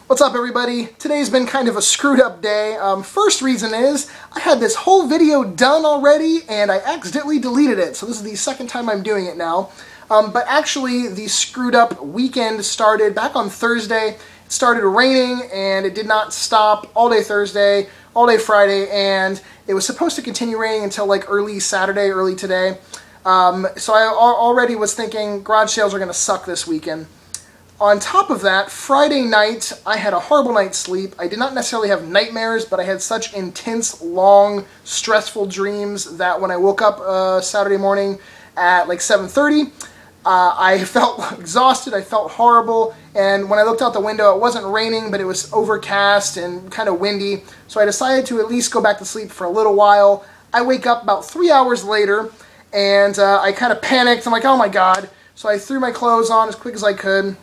What's up, everybody? Today's been kind of a screwed up day. First reason is I had this whole video done already and I accidentally deleted it, so this is the second time I'm doing it now. But actually the screwed up weekend started back on Thursday. It started raining and it did not stop all day Thursday, all day Friday, and it was supposed to continue raining until like early Saturday, early today. So I already was thinking garage sales are going to suck this weekend. On top of that, Friday night, I had a horrible night's sleep. I did not necessarily have nightmares, but I had such intense, long, stressful dreams that when I woke up Saturday morning at like 7:30, I felt exhausted, I felt horrible, and when I looked out the window, it wasn't raining, but it was overcast and kind of windy, so I decided to at least go back to sleep for a little while. I wake up about 3 hours later, and I kind of panicked. I'm like, oh my god. So I threw my clothes on as quick as I could.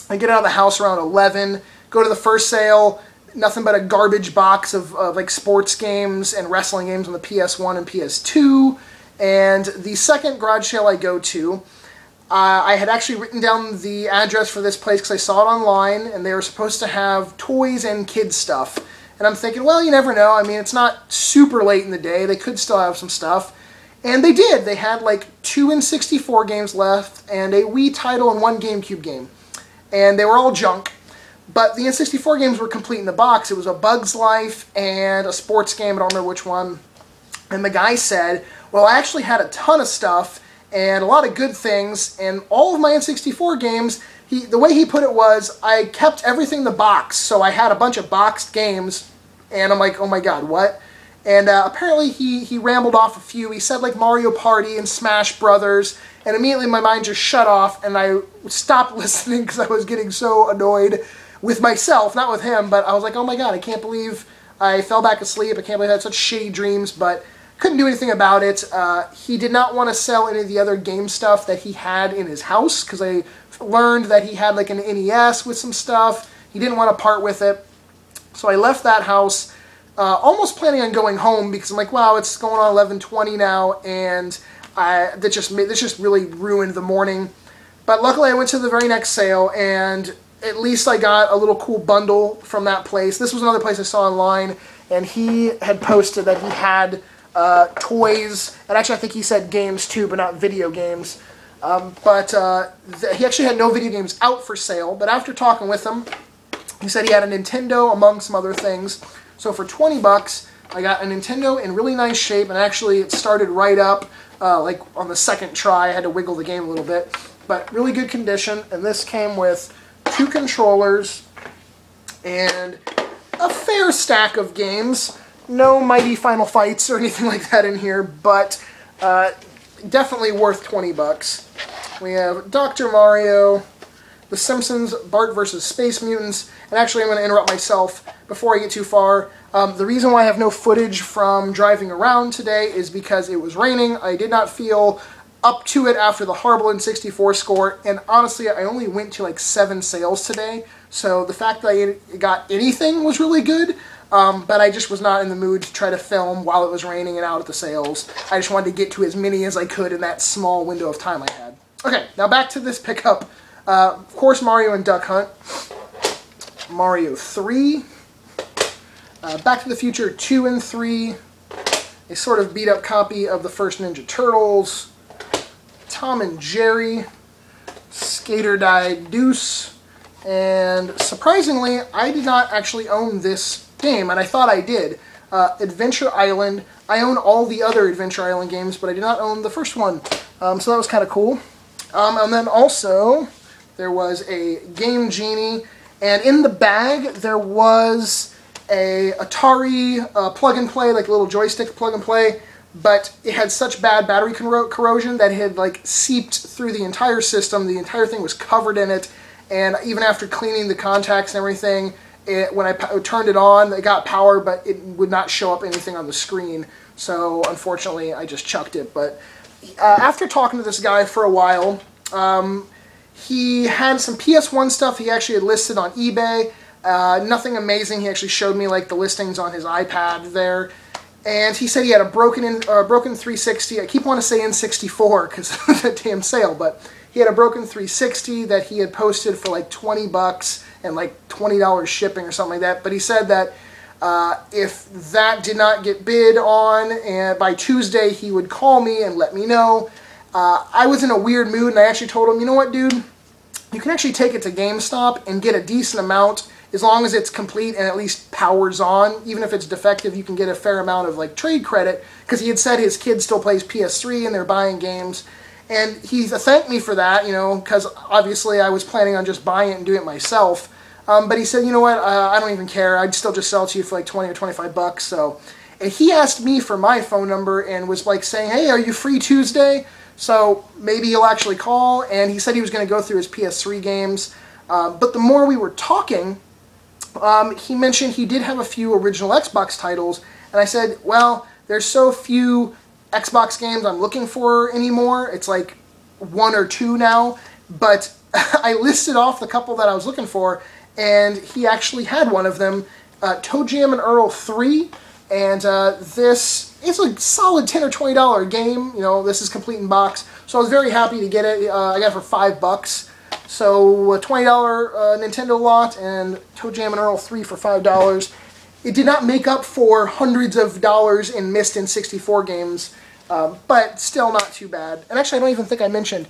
I get out of the house around 11, go to the first sale, nothing but a garbage box of like sports games and wrestling games on the PS1 and PS2. And the second garage sale I go to, I had actually written down the address for this place because I saw it online, and they were supposed to have toys and kids stuff. And I'm thinking, well, you never know. I mean, it's not super late in the day. They could still have some stuff. And they did. They had like 2 N64 games left and a Wii title and 1 GameCube game. And they were all junk, but the N64 games were complete in the box. It was a Bug's Life and a sports game, I don't remember which one. And the guy said, well, I actually had a ton of stuff and a lot of good things, and all of my N64 games, the way he put it was, I kept everything in the box, so I had a bunch of boxed games, and I'm like, oh my god, what? And apparently he rambled off a few. He said like Mario Party and Smash Brothers, and immediately my mind just shut off, and I stopped listening because I was getting so annoyed with myself, not with him, but I was like, oh my god, I can't believe I fell back asleep. I can't believe I had such shitty dreams, but couldn't do anything about it. He did not want to sell any of the other game stuff that he had in his house, because I learned that he had like an NES with some stuff. He didn't want to part with it, so I left that house. Almost planning on going home because I'm like, wow, it's going on 11:20 now, and this just really ruined the morning. But luckily I went to the very next sale, and at least I got a little cool bundle from that place. This was another place I saw online, and he had posted that he had toys, and actually I think he said games too, but not video games. He actually had no video games out for sale, but after talking with him, he said he had a Nintendo among some other things. So for 20 bucks, I got a Nintendo in really nice shape, and actually it started right up, like on the second try. I had to wiggle the game a little bit, but really good condition. And this came with 2 controllers and a fair stack of games. No Mighty Final Fights or anything like that in here, but definitely worth 20 bucks. We have Dr. Mario, The Simpsons, Bart vs. Space Mutants, and actually I'm going to interrupt myself before I get too far. The reason why I have no footage from driving around today is because it was raining. I did not feel up to it after the horrible N64 score, and honestly I only went to like 7 sales today, so the fact that I got anything was really good, but I just was not in the mood to try to film while it was raining and out at the sales. I just wanted to get to as many as I could in that small window of time I had. Okay, now back to this pickup. Of course, Mario and Duck Hunt, Mario 3, Back to the Future 2 and 3, a sort of beat-up copy of the first Ninja Turtles, Tom and Jerry, Skater Die Deuce, and surprisingly, I did not actually own this game, and I thought I did. Adventure Island. I own all the other Adventure Island games, but I did not own the first one, so that was kind of cool. And then also, there was a Game Genie, and in the bag there was a Atari plug-and-play, like a little joystick plug-and-play, but it had such bad battery corrosion that it had like seeped through the entire system. The entire thing was covered in it, and even after cleaning the contacts and everything, when I turned it on, it got power, but it would not show up anything on the screen, so unfortunately I just chucked it. But after talking to this guy for a while, he had some PS1 stuff he actually had listed on eBay. Nothing amazing. He actually showed me like the listings on his iPad there. And he said he had a broken 360. I keep wanting to say N64 because of that damn sale, but he had a broken 360 that he had posted for like 20 bucks, and like $20 shipping or something like that. But he said that if that did not get bid on, and by Tuesday he would call me and let me know. I was in a weird mood, and I actually told him, you know what, dude? You can actually take it to GameStop and get a decent amount as long as it's complete and at least powers on. Even if it's defective, you can get a fair amount of like trade credit, because he had said his kid still plays PS3 and they're buying games. And he thanked me for that, you know, because obviously I was planning on just buying it and doing it myself. But he said, you know what, I don't even care. I'd still just sell it to you for like 20 or 25 bucks. So, and he asked me for my phone number and was like saying, hey, are you free Tuesday? So maybe he'll actually call. And he said he was going to go through his PS3 games. But the more we were talking, he mentioned he did have a few original Xbox titles. And I said, well, there's so few Xbox games I'm looking for anymore. It's like 1 or 2 now. But I listed off the couple that I was looking for, and he actually had one of them, Toe Jam and Earl 3. And this is a solid $10 or $20 game. You know, this is complete in box. So I was very happy to get it. I got it for $5. So a $20 Nintendo lot and Toe Jam and Earl 3 for $5. It did not make up for hundreds of dollars in missed N64 games, but still not too bad. And actually, I don't even think I mentioned,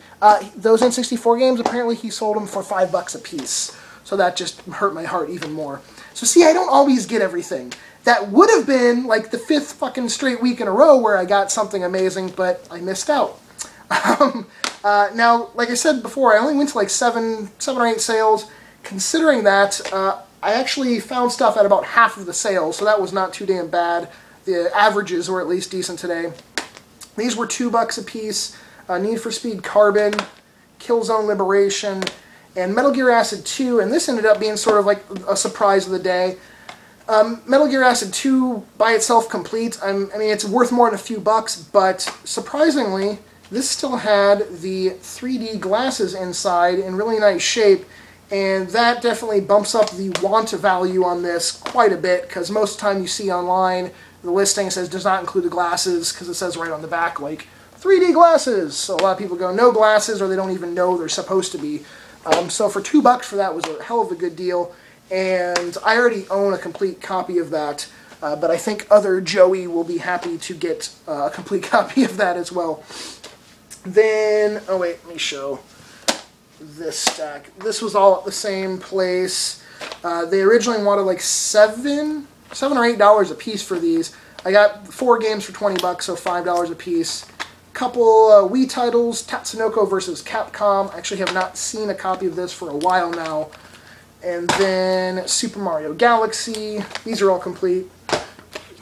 those N64 games, apparently he sold them for $5 a piece. So that just hurt my heart even more. So see, I don't always get everything. That would have been like the 5th fucking straight week in a row where I got something amazing, but I missed out. Now, like I said before, I only went to like 7 or 8 sales. Considering that, I actually found stuff at about half of the sales, so that was not too damn bad. The averages were at least decent today. These were $2 a piece. Need for Speed Carbon, Killzone Liberation, and Metal Gear Acid 2, and this ended up being sort of like a surprise of the day. Metal Gear Acid 2 by itself complete, I mean, it's worth more than a few bucks, but surprisingly, this still had the 3D glasses inside in really nice shape, and that definitely bumps up the want value on this quite a bit, because most of the time you see online, the listing says does not include the glasses, because it says right on the back, like, 3D glasses! So a lot of people go, no glasses, or they don't even know they're supposed to be. So for $2 for that was a hell of a good deal, and I already own a complete copy of that, but I think other Joey will be happy to get a complete copy of that as well. Then, oh wait, let me show this stack. This was all at the same place. They originally wanted like $7 or $8 a piece for these. I got 4 games for $20, so $5 a piece. Couple Wii titles, Tatsunoko vs. Capcom. I actually have not seen a copy of this for a while now. And then Super Mario Galaxy. These are all complete.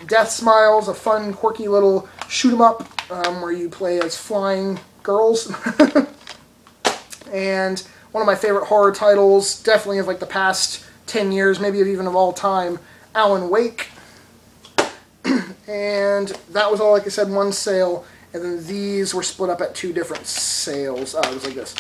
Death Smiles, a fun, quirky little shoot-'em-up where you play as flying girls. And one of my favorite horror titles, definitely of like the past 10 years, maybe even of all time, Alan Wake. And that was all, like I said, one sale. And then these were split up at 2 different sales. It was like this.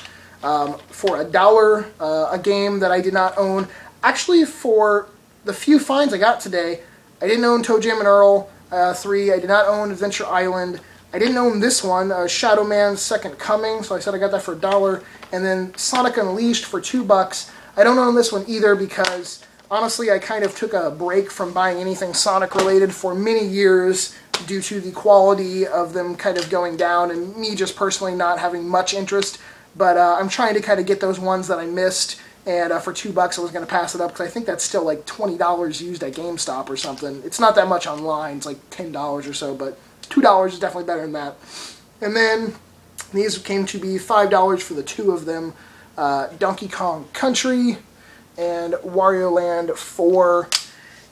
For $1, a game that I did not own. Actually, for the few finds I got today, I didn't own Toe Jam and Earl 3. I did not own Adventure Island. I didn't own this one, Shadow Man's Second Coming, so I said I got that for $1. And then Sonic Unleashed for $2. I don't own this one either because, honestly, I kind of took a break from buying anything Sonic related for many years due to the quality of them kind of going down and me just personally not having much interest. But I'm trying to kind of get those ones that I missed, and for $2 I was going to pass it up because I think that's still like $20 used at GameStop or something. It's not that much online, it's like $10 or so, but $2 is definitely better than that. And then these came to be $5 for the 2 of them, Donkey Kong Country and Wario Land 4.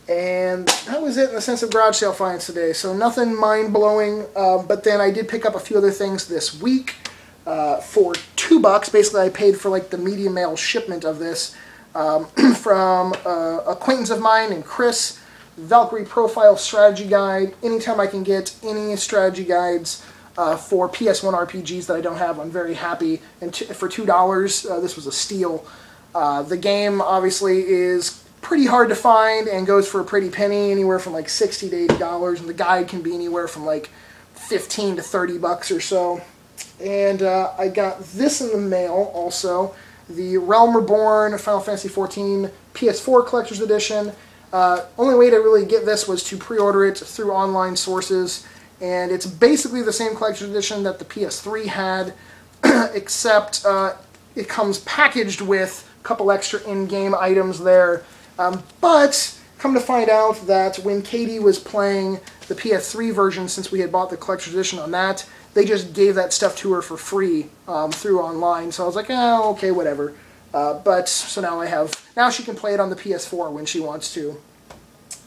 And that was it in the sense of garage sale finds today. So nothing mind-blowing, but then I did pick up a few other things this week for $2. Basically, I paid for like the media mail shipment of this from an acquaintance of mine named Chris. Valkyrie Profile Strategy Guide. Anytime I can get any strategy guides for PS1 RPGs that I don't have, I'm very happy. And for $2, this was a steal. The game obviously is pretty hard to find and goes for a pretty penny, anywhere from like $60 to $80, and the guide can be anywhere from like $15 to $30 or so. And I got this in the mail also, the Realm Reborn Final Fantasy XIV PS4 Collector's Edition. Only way to really get this was to pre-order it through online sources, and it's basically the same Collector's Edition that the PS3 had, except it comes packaged with a couple extra in-game items there. But come to find out that when Katie was playing the PS3 version, since we had bought the Collector's Edition on that, they just gave that stuff to her for free through online. So I was like, oh, okay, whatever. But so now she can play it on the PS4 when she wants to.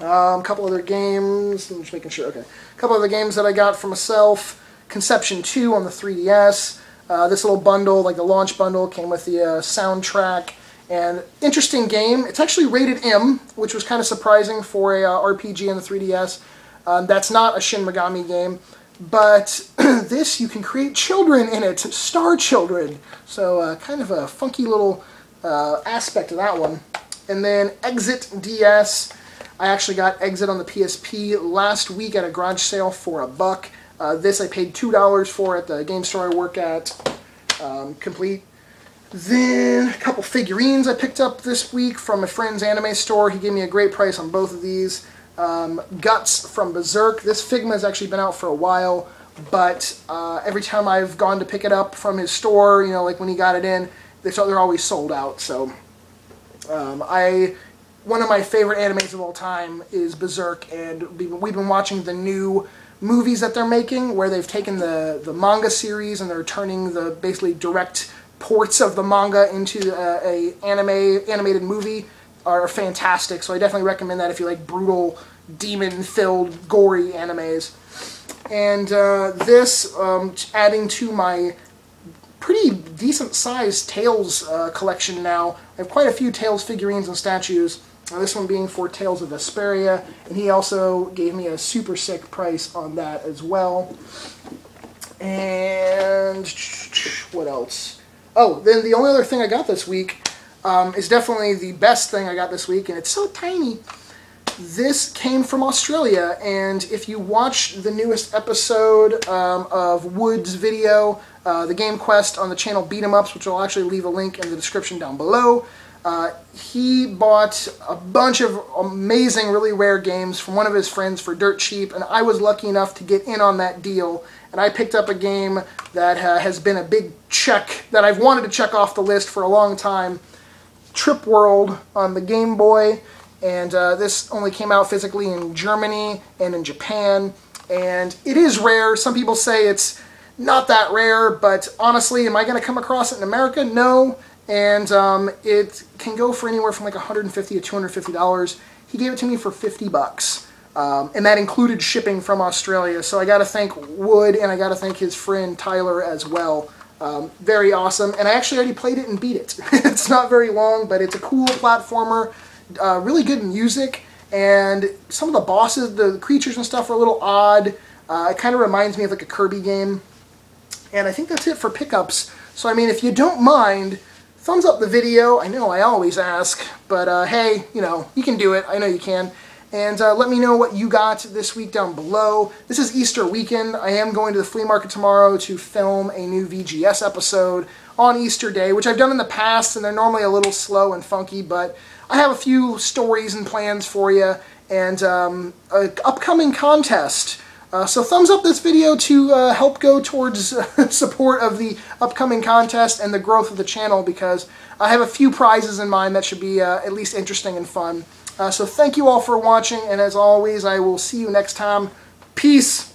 A couple other games. I'm just making sure. Okay, a couple other games that I got for myself. Conception 2 on the 3DS. This little bundle, like the launch bundle, came with the soundtrack. And interesting game. It's actually rated M, which was kind of surprising for a RPG on the 3DS. That's not a Shin Megami game, but this, you can create children in it, star children. So kind of a funky little aspect of that one. And then Exit DS. I actually got Exit on the PSP last week at a garage sale for $1. This I paid $2 for at the game store I work at, complete. Then a couple figurines I picked up this week from a friend's anime store. He gave me a great price on both of these. Guts from Berserk. This Figma has actually been out for a while, but every time I've gone to pick it up from his store, you know, like when he got it in, they're always sold out. So one of my favorite animes of all time is Berserk, and we've been watching the new movies that they're making, where they've taken the manga series and they're turning the basically direct ports of the manga into a animated movie. Are fantastic, so I definitely recommend that if you like brutal, demon-filled, gory animes. And this, adding to my pretty decent-sized Tales collection now. I have quite a few Tales figurines and statues. This one being for Tales of Vesperia, and he also gave me a super sick price on that as well. And what else? Oh, then the only other thing I got this week is definitely the best thing I got this week, and it's so tiny. This came from Australia, and if you watch the newest episode of Wood's video, the Game Quest on the channel Beat 'em Ups, which I'll actually leave a link in the description down below, he bought a bunch of amazing, really rare games from one of his friends for dirt cheap, and I was lucky enough to get in on that deal, and I picked up a game that has been a big check, that I've wanted to check off the list for a long time. Trip World on the Game Boy, and this only came out physically in Germany and in Japan, and it is rare. Some people say it's not that rare, but honestly, am I going to come across it in America? No. And it can go for anywhere from like $150 to $250. He gave it to me for $50, and that included shipping from Australia. So I got to thank Wood, and I got to thank his friend Tyler as well. Very awesome, and I actually already played it and beat it. It's not very long, but it's a cool platformer, really good music, and some of the bosses, the creatures and stuff are a little odd. It kind of reminds me of like a Kirby game, and I think that's it for pickups. So I mean, if you don't mind, thumbs up the video. I know I always ask, but hey, you know, you can do it. I know you can. And let me know what you got this week down below. This is Easter weekend. I am going to the flea market tomorrow to film a new VGS episode on Easter Day, which I've done in the past, and they're normally a little slow and funky, but I have a few stories and plans for you, and an upcoming contest. So thumbs up this video to help go towards support of the upcoming contest and the growth of the channel, because I have a few prizes in mind that should be at least interesting and fun. So thank you all for watching, and as always, I will see you next time. Peace!